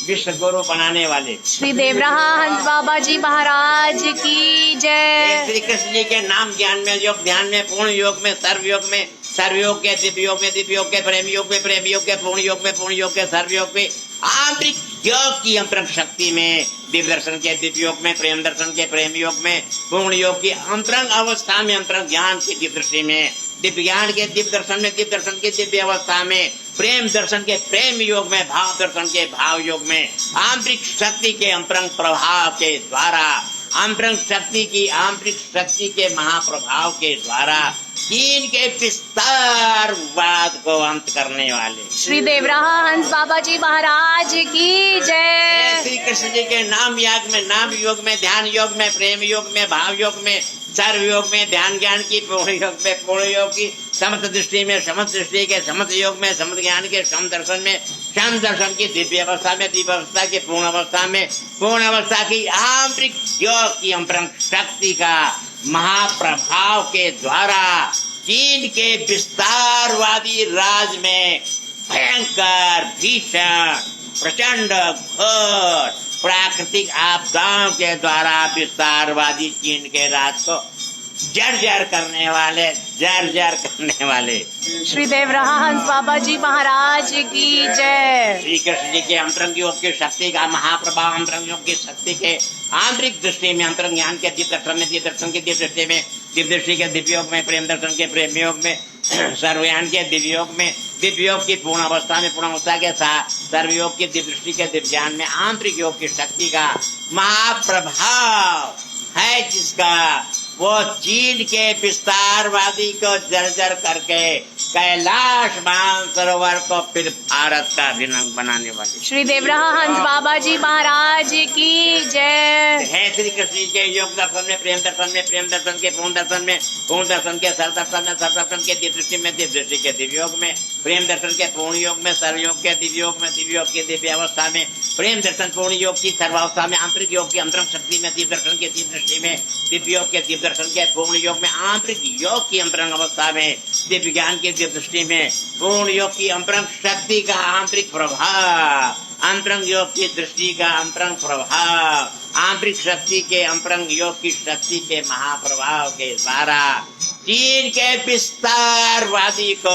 विश्व गुरु बनाने वाले श्री देवराहा हंस बाबा जी महाराज की जय। श्री कृष्ण जी के नाम ज्ञान में, योग ध्यान में, पूर्ण योग में, सर्व योग में, सर्व योग के दिव्य योग में, दिव्य योग के प्रेम योग में, प्रेम योग के पूर्ण योग में, पूर्ण योग के सर्व योग में, आंतरिक योग की अंतरंग शक्ति में, दिव्य दर्शन के दिव्य योग में, प्रेम दर्शन के प्रेम योग में, पूर्ण योग की अंतरंग अवस्था में, अंतरंग ज्ञान की दिव्य दृष्टि में, दिव्य ज्ञान के दिव्य दर्शन में, दिव्य दर्शन की दिव्य अवस्था में, प्रेम दर्शन के प्रेम योग में, भाव दर्शन के भाव योग में, आंतरिक शक्ति के अंतरंग प्रभाव के द्वारा, आंतरिक शक्ति के महाप्रभाव के द्वारा चीन के विस्तारवाद को अंत करने वाले श्री देवराहा हंस बाबा जी महाराज की जय। श्री कृष्ण जी के नाम याग में, नाम योग में, ध्यान योग में, प्रेम योग में, भाव योग में, सर्व योग में, ध्यान ज्ञान की पूर्ण योग में, पूर्ण योग की समत दृष्टि में, समत दृष्टि के समत योग में, समत ज्ञान के सम दर्शन में, सम दर्शन की दिव्य अवस्था में, दिव्य अवस्था की पूर्ण अवस्था में, पूर्ण अवस्था की आंतरिक योग की अंतरंग शक्ति का महाप्रभाव के द्वारा चीन के विस्तारवादी राज में भयंकर भीषण प्रचंड घोर प्राकृतिक आपदाओं के द्वारा विस्तारवादी चीन के राज को जर्जर करने वाले श्री देवराहा हंस बाबा जी महाराज की जय। श्री कृष्ण जी के अंतरंग योग की शक्ति का महाप्रभाव, अंतरंग योग की शक्ति के आंतरिक दृष्टि में, अंतरंग ज्ञान के दिव्य दर्शन में, दिव्य दर्शन की दिव्य दृष्टि में, दिव्य दृष्टि के दिव्य योग में, प्रेम दर्शन के प्रेम योग में, सर्वज्ञान के दिव्य योग में, दिव्य योग की पूर्ण अवस्था में, पूर्ण अवस्था के साथ सर्व योग की दिव्य दृष्टि के दिव्य ज्ञान में, आंतरिक योग की शक्ति का महाप्रभाव है, जिसका वो चीन के विस्तारवादी को जर्जर करके कैलाश मानसरोवर को फिर भारत का अभिन्न बनाने वाले श्री देवराहा हंस बाबा जी महाराज की जय। है श्री कृष्ण जी के योग दर्शन में, प्रेम दर्शन में, प्रेम दर्शन के पूर्ण दर्शन में, पूर्ण दर्शन के सर्व दर्शन में, सर्व दर्शन के दिव्य दृष्टि में, दिव्य दृष्टि के दिव्य योग में, प्रेम दर्शन के पूर्ण योग में, सर्व योग के दिव्य योग में, दिव्य योग की दिव्य अवस्था में, प्रेम दर्शन पूर्ण योग की सर्वावस्था में, आंतरिक योग की अंतरंग शक्ति में, दिव्य दर्शन के दिव्य दृष्टि में, दिव्य योग के दिव्य दर्शन के पूर्ण योग में, आंतरिक योग की अंतरंग अवस्था में, दिव्य ज्ञान की दिव्य दृष्टि में, पूर्ण योग की अंतरंग शक्ति का आंतरिक प्रभाव, अंतरंग योग की दृष्टि का अंतरंग प्रभाव, आंतरिक शक्ति के अंतरंग योग की शक्ति के महाप्रभाव के द्वारा चीन के विस्तारवादी को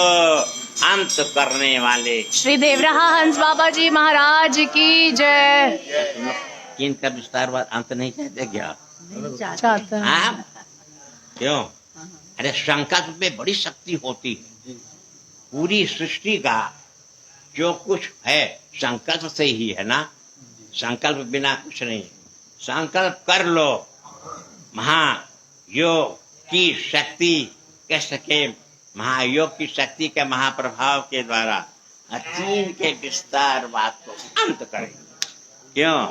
अंत करने वाले श्री देवराहा हंस बाबा जी महाराज की जय। चीन का विस्तारवाद अंत नहीं चाहते क्या? चाहते हैं। हाँ? क्यों? अरे संकल्प में बड़ी शक्ति होती है। पूरी सृष्टि का जो कुछ है संकल्प से ही है ना, संकल्प बिना कुछ नहीं। संकल्प कर लो, महायोग की शक्ति कह सके, महायोग की शक्ति के महाप्रभाव के द्वारा चीन के विस्तारवाद को अंत करेंगे। क्यों?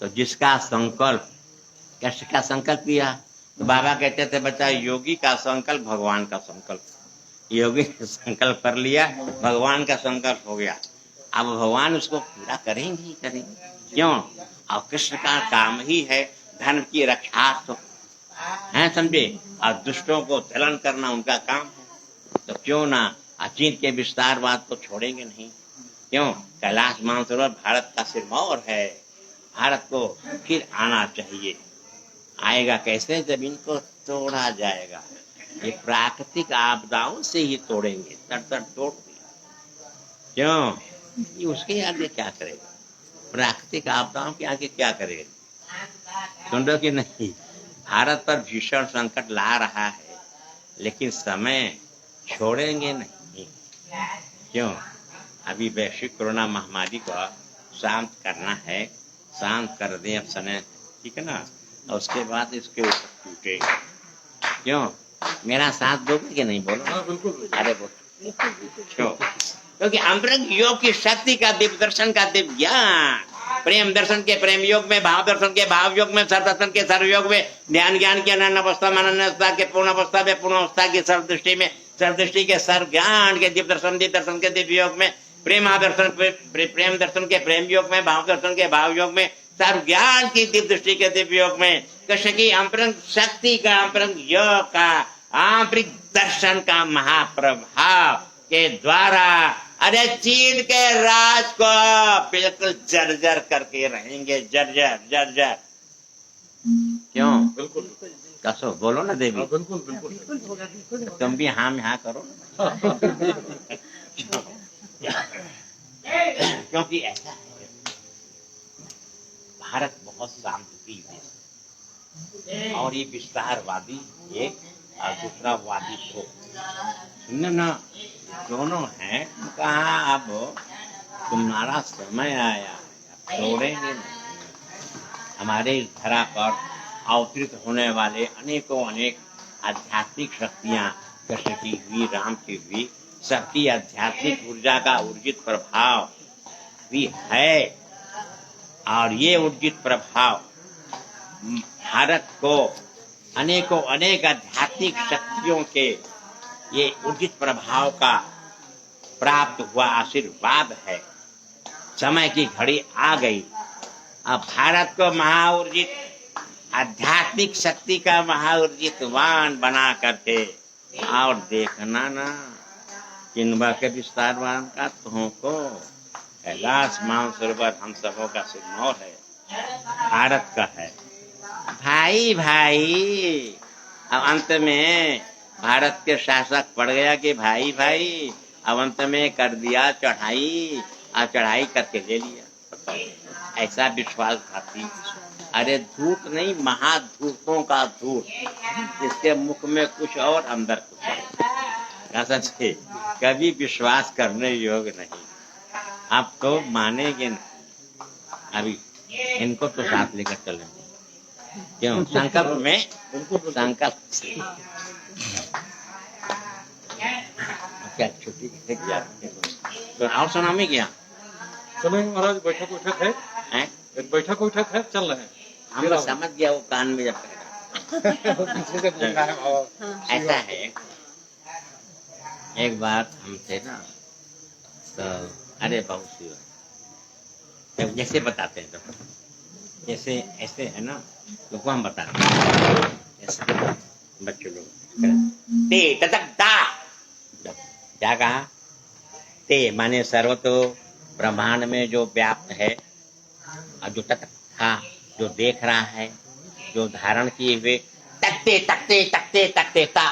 तो जिसका संकल्प, कैसे का संकल्प किया, तो बाबा कहते थे बच्चा योगी का संकल्प भगवान का संकल्प, योगी ने संकल्प कर लिया, भगवान का संकल्प हो गया। अब भगवान उसको पूरा करेंगे ही करेंगे। क्यों? और कृष्ण का काम ही है धर्म की रक्षा, तो है समझे, और दुष्टों को दलन करना उनका काम है। तो क्यों ना अचिंत के विस्तारवाद को छोड़ेंगे नहीं। क्यों? कैलाश मानसरोवर भारत का सिरमौर है, भारत को फिर आना चाहिए। आएगा कैसे? जब इनको तोड़ा जाएगा। ये प्राकृतिक आपदाओं से ही तोड़ेंगे, तड़ तोड़ दिया। क्यों? ये उसके आगे क्या करेगा? प्राकृतिक आपदाओं के आगे क्या करेगा? सुन रहे कि नहीं? भारत पर भीषण संकट ला रहा है, लेकिन समय छोड़ेंगे नहीं। क्यों? अभी वैश्विक कोरोना महामारी को शांत करना है, शांत कर दें अब समय, ठीक है ना? और उसके बाद इसके ऊपर टूटे। क्यों? मेरा साथ दोगे कि नहीं? बोलो। बिल्कुल। अरे बोलो। क्यों? क्योंकि अमृत योग की शक्ति का दिव्य दर्शन का दिव्य ज्ञान, प्रेम दर्शन के प्रेम योग में, भाव दर्शन के भाव योग में, सर्व दर्शन के सर्व योग में, ध्यान ज्ञान की अनन्य अवस्था में अनन्य अवस्था के पूर्ण अवस्था में पूर्ण अवस्था की सर्व दृष्टि में, सर्व दृष्टि के सर्व ज्ञान के दिव्य दर्शन के दिव्य योग में, प्रेम दर्शन प्रेम दर्शन के प्रेम योग में, भाव दर्शन के भाव योग में, सर्व ज्ञान की दिव्य दृष्टि के दिव्य योग में, कृष्ण की अमृत शक्ति का, अमृत योग का, अमृत दर्शन का महाप्रभाव के द्वारा अरे चीन के राज को बिल्कुल जर्जर करके रहेंगे, जर्जर। क्यों? बिल्कुल। कसो बोलो ना देवी। बिल्कुल। तुम भी हाँ में हाँ करो। क्योंकि ऐसा है, भारत बहुत शांतिप्रिय देश है, और ये विस्तारवादी एक और दूसरा वादी को सुनना ना, दोनों हैं। कहा अब तुम्हारा समय आया, छोड़ेंगे नहीं। हमारे इस धरा पर अवतरित होने वाले अनेकों अनेक आध्यात्मिक शक्तियां, कृष्ण की हुई, राम की हुई, सबकी आध्यात्मिक ऊर्जा का ऊर्जित प्रभाव भी है। और ये ऊर्जित प्रभाव भारत को अनेकों अनेक आध्यात्मिक शक्तियों के ये ऊर्जित प्रभाव का प्राप्त हुआ आशीर्वाद है। समय की घड़ी आ गई। अब भारत को महाऊर्जित आध्यात्मिक शक्ति का महाऊर्जितवान बना करके और देखना ना, किन्वा के विस्तारवान का तुमको कैलाश मानसरोवर हम सबों का सिरमौर है, भारत का है। भाई अब अंत में भारत के शासक पड़ गया कि भाई अब अंत में कर दिया चढ़ाई, और चढ़ाई करके ले लिया। ऐसा विश्वासघाती, अरे धूर्त नहीं, महाधूर्तों का धूर्त, इसके मुख में कुछ और अंदर कुछ और। सच कभी विश्वास करने योग्य नहीं। आप तो मानेंगे नहीं। अभी इनको तो साथ लेकर चलेंगे। क्यों? संकल्प में संकल्प क्या छुट्टी किया तो और सुना में क्या चलो महाराज, बैठक उठक है, एक बैठक उठक है, चल रहे हैं। हम समझ गया वो कान में जब ऐसा है। एक बार हम थे ना, तो अरे बहुत सी बात जैसे बताते हैं, तो जैसे ऐसे है ना, तो हम बताते हैं ऐसे बच्चों लोग ते तक दा, क्या कहा? ते माने सर्वतो ब्रह्मांड में जो व्याप्त है, और जो तक था, जो देख रहा है, जो धारण किए हुए, तकते ता,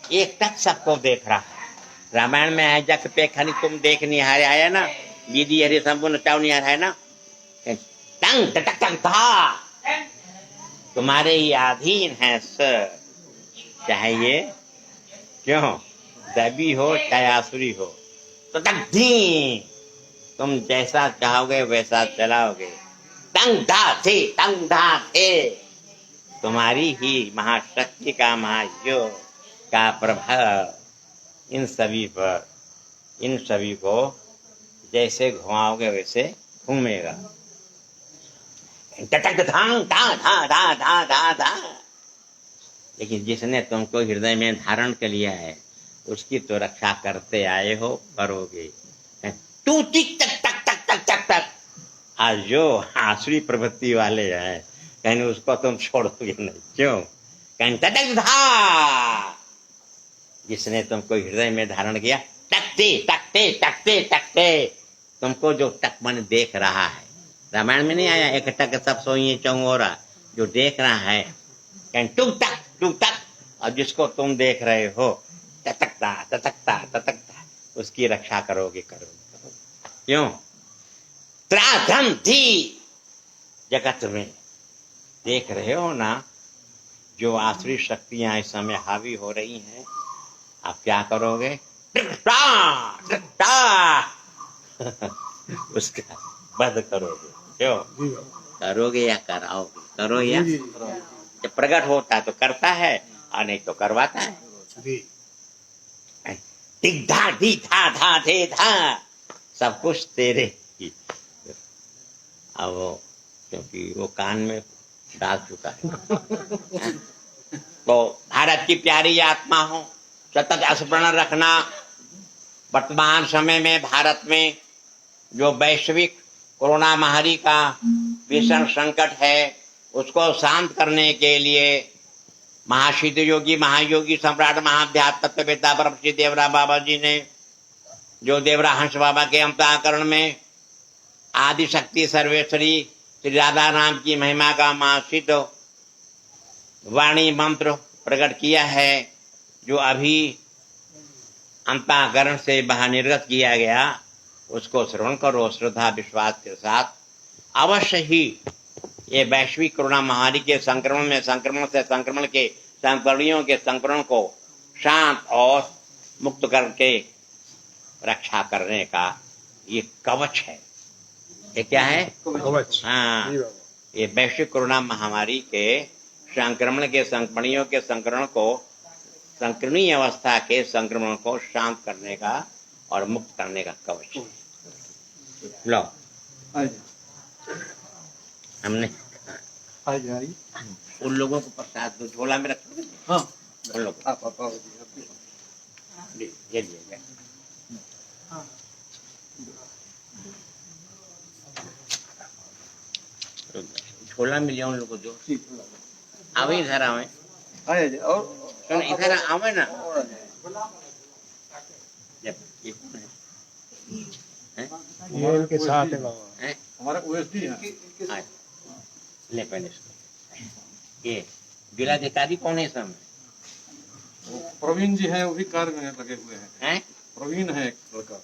एक तक सबको देख रहा है। रामायण में है जग पे खनि तुम देख निहारे, आया ना, दीदी हरे संपूर्ण चाव निहार है ना, तंग तक था, तुम्हारे ही अधीन है सर, चाहे ये क्यों देवी हो चाहे आसुरी हो, तो तक धी, तुम जैसा चाहोगे वैसा चलाओगे। तंग धा थे, तुम्हारी ही महाशक्ति का, महायोग का प्रभाव इन सभी पर, इन सभी को जैसे घुमाओगे वैसे घूमेगा। लेकिन जिसने तुमको हृदय में धारण कर लिया है उसकी तो रक्षा करते आए हो, करोगे। तू टिक टक टक टक टक टक टक, आज जो आसुरी प्रवृत्ति वाले हैं कहीं उसको तुम छोड़ोगे नहीं। क्यों? कहीं तटक था, जिसने तुमको हृदय में धारण किया, टकते टकते टकते टकते, तुमको जो टक मन देख रहा है, रामायण में नहीं आया एक टक सब सोइए चौरा, जो देख रहा है कहीं टुक टक, और जिसको तुम देख रहे हो टटकता टटकता टटकता, उसकी रक्षा करोगे करोगे। क्यों? त्राधम थी जगत में, देख रहे हो ना जो आसुरी शक्तियां इस समय हावी हो रही हैं, आप क्या करोगे? उसका वध करोगे। क्यों? करोगे या कराओगे? करो या जब प्रकट होता है तो करता है और नहीं तो करवाता है। धा धी धा धा धे धा, सब कुछ तेरे ही। अब वो क्योंकि वो कान में डाल चुका है। तो भारत की प्यारी आत्मा हो, सतत स्मरण रखना, वर्तमान समय में भारत में जो वैश्विक कोरोना महामारी का भीषण संकट है उसको शांत करने के लिए महासिद्ध योगी महायोगी सम्राट महाध्यात्म तत्ववेत्ता परम श्री देवरा बाबा जी ने जो देवरा हंस बाबा के अंतःकरण में आदि शक्ति सर्वेश्वरी श्री राधा नाम की महिमा का महासिद्ध वाणी मंत्र प्रकट किया है, जो अभी अंतःकरण से बाहर निर्गत किया गया, उसको श्रवण करो श्रद्धा विश्वास के साथ। अवश्य ही ये वैश्विक कोरोना महामारी के संक्रमण से संक्रमण के संक्रमणियों के संक्रमण को शांत और मुक्त करके रक्षा करने का ये कवच है। ये क्या है? कवच। हाँ, ये वैश्विक कोरोना महामारी के संक्रमण के संक्रमणियों के संक्रमणीय अवस्था के संक्रमण को शांत करने का और मुक्त करने का कवच है। लो हमने उन लोगों को प्रसाद दो, झोला में रखोगे? हाँ, उन लोगों को ये झोला मिल जाओ उन लोगों को जो आवे इधर आवे और सुन इधर आवे ना। जब ये इनके साथ है बाबा, हमारा ओएसडी है। ले पहले इसको। ये जिलाधिकारी कौन है इसमें? प्रवीण जी हैं, वो भी कार्य में लगे हुए हैं। प्रवीण है एक लड़का,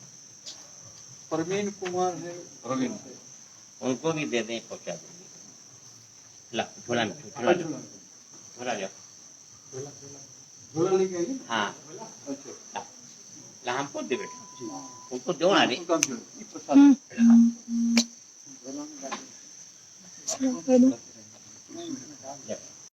प्रवीण कुमार है। प्रवीण उनको भी दे दें, पहुंचा देंगे। ला झोला में झोला जाओ। झोला लेके आइए। हाँ अच्छा, ला हमको दे बेटा, उनको दो ना रे। चलो,